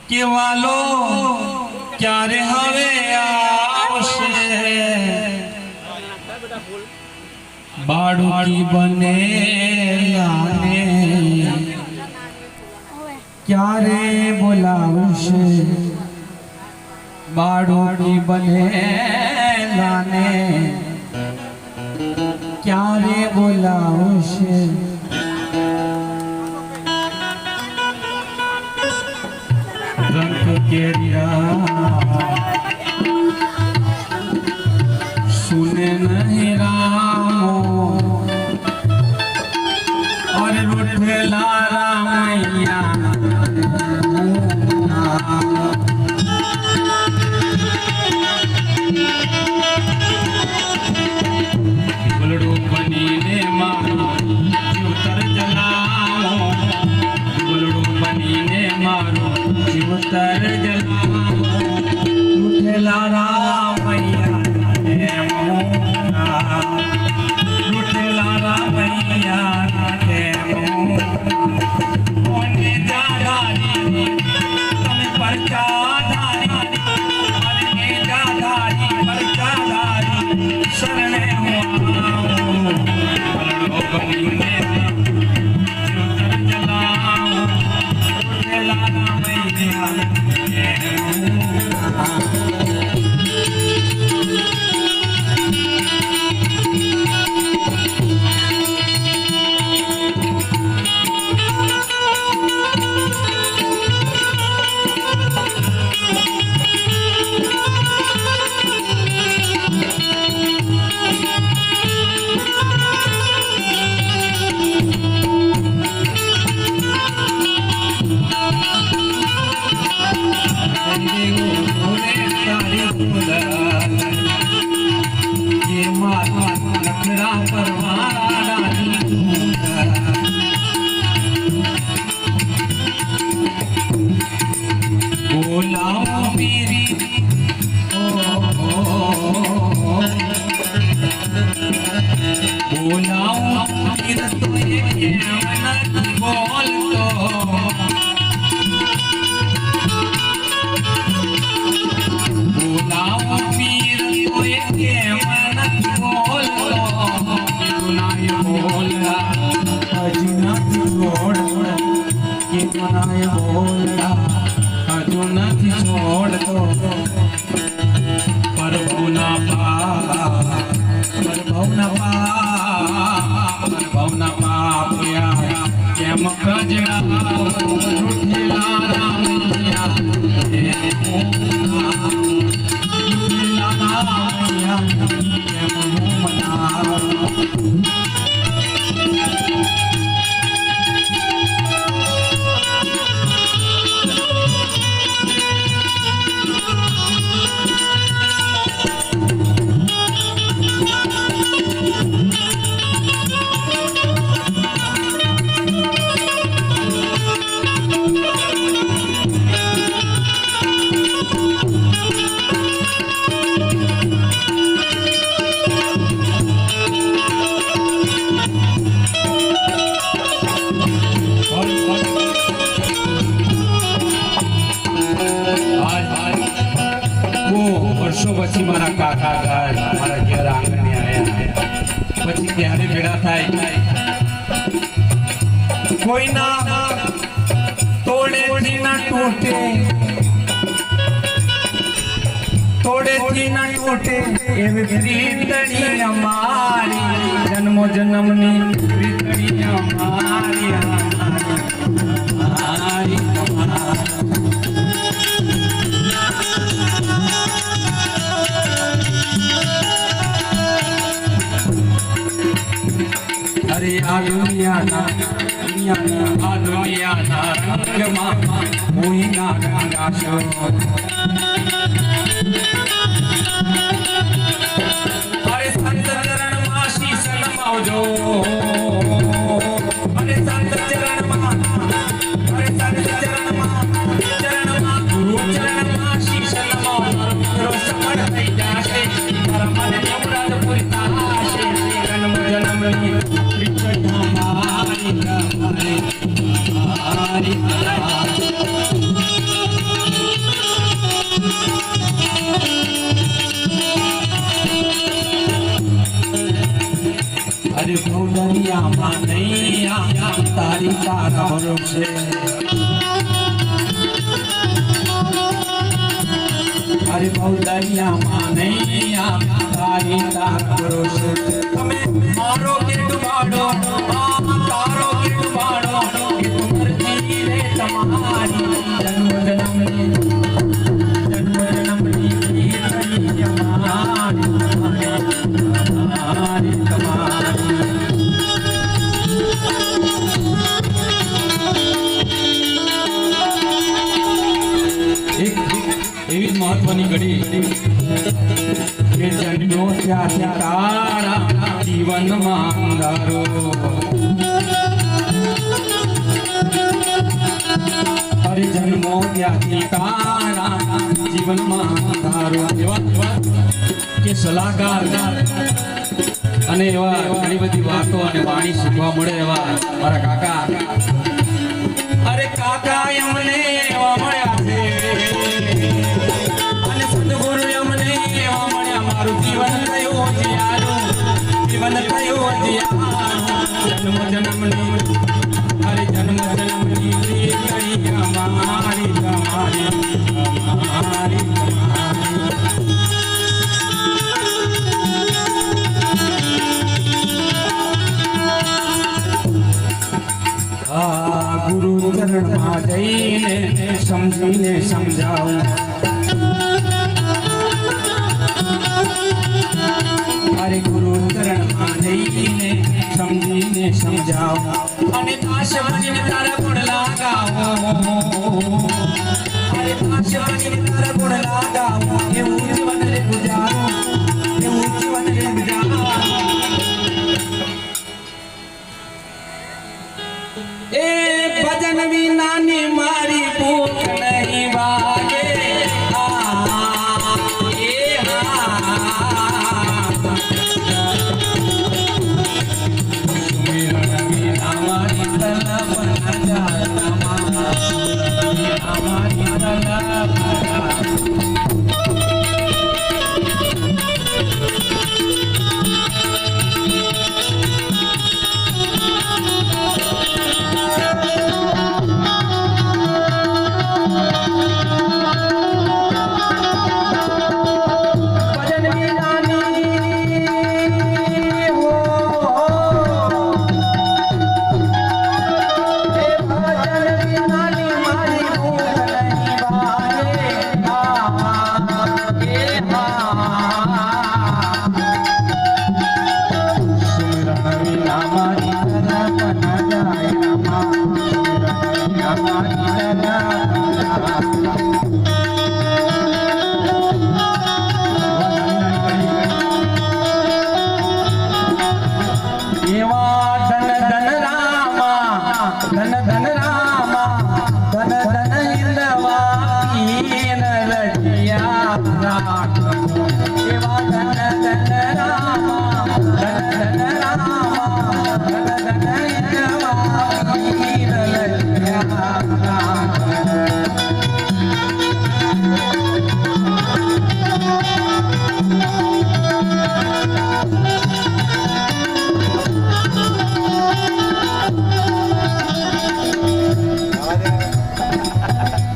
કે વાલો ક્યારે હવે આવશે બાળુકી બને લાને ક્યારે બોલાવશે બાળુકી બને લાને ક્યારે બોલાવશે रंग सुने नहीं रामो और रुठला रामैया गुलड़ू बनी ने मारो उतर जलाओ गुलड़ू बनी ने मारो उतर जलाओ उठला रामैया हे मोना उठला रामैया हे मोने जाधारी तमे परचाधारी अरे जाधारी परचाधारी शरणे हुआ बलड़ो बनी ने उतर जलाओ उठला रामैया વર્ષો પછી મારા કાકા ઘર મારા ઘેર આંગણે આવ્યા પછી ત્યારે ભેળા થાય કોઈના તોડેથી ના તૂટે તોડેથી ના તૂટે એવી પ્રીતણી અમારી જન્મો જન્મની પ્રીતણી અમારી अरे आ दुनियाना रंगમાં મોહી ના રંગાશો अरे संत चरणમાં શીશ નમાવજો अरे संत चरणમાં अरे संत चरणમાં गुरु चरणમાં શીશ નમાવજો રો સફળ થઈ જાશે મારા મને અમરાદ પૂરતા આશે જન્મ જન્મની Hari દરિયામાં નૈયા તારી તારા ભરોસે અરે બહુ દરિયામાં નૈયા તારી તારા ભરોસે તમે મારો કે ડુબાડો તારો કે ડુબાડો કે મરજી રે તમારી જન્મ જન્મની એવી મહત્વની ઘડી કે જન્મ્યો ત્યાંથી તારા જીવનમાં અંધારો અરે જન્મો ત્યાંથી તારા જીવનમાં અંધારો એવા કે સલાહકાર અને એવા ઘણી બધી વાતો અને વાણી શીખવા મળે એવા મારા કાકા અરે કાકા અમને એવા મળ્યા છે અને સદગુરુ અમને એવા મળ્યા મારું જીવન થયું જીયારું જીવન થયું જીયારું જન્મ જન્મની અરે જન્મ જન્મની કરી અમારી તમારી અમારી ગુરુ ચરણમાં જઈને સમજીને સમજાવું અરે ગુરુ ચરણમાં જઈને સમજીને સમજાવું અને દાસ બનીને તારા ગુણ લાગાવો અરે દાસ બનીને તારા ગુણ લાગાવો એવું જીવન રે ગુજારો એવું જીવન રે ગુજારો એ ભજન વિનાની મારી ભૂખ નહીં વાગે સુમિરન વિના મારી તલબ ન જાય અમારી તલબ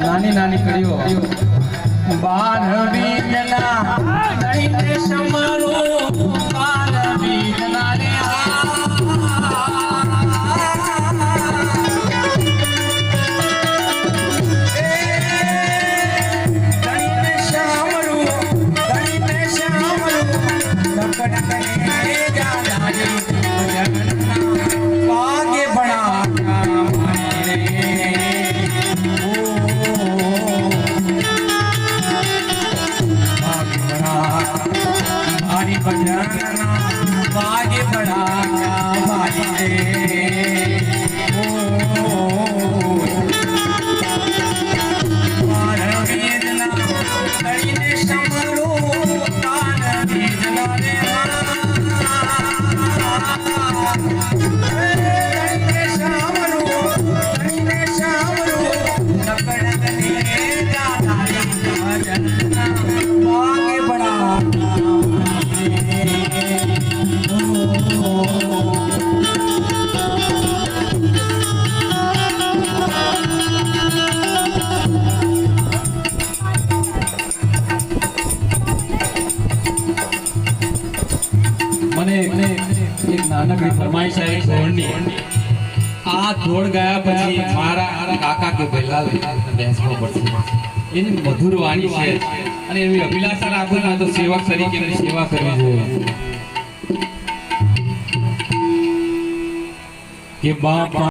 નાની નાની કડીઓ બાર બીજના દળીને સમરો બાર બીજના રે દળીને સમરું લકડકને જાનાજી ભાગ્ય બણા એક નાનકડી ફરમાઈશ આવી ધોળની. આ ધોળ ગયા પછી મારા કાકા કે પહેલા બેસવો પડશે. એની મધુર વાણી છે અને એવી અભિલાષા રાખું ને તો સેવક તરીકે એની સેવા કરવી જોઈએ. કે બાપ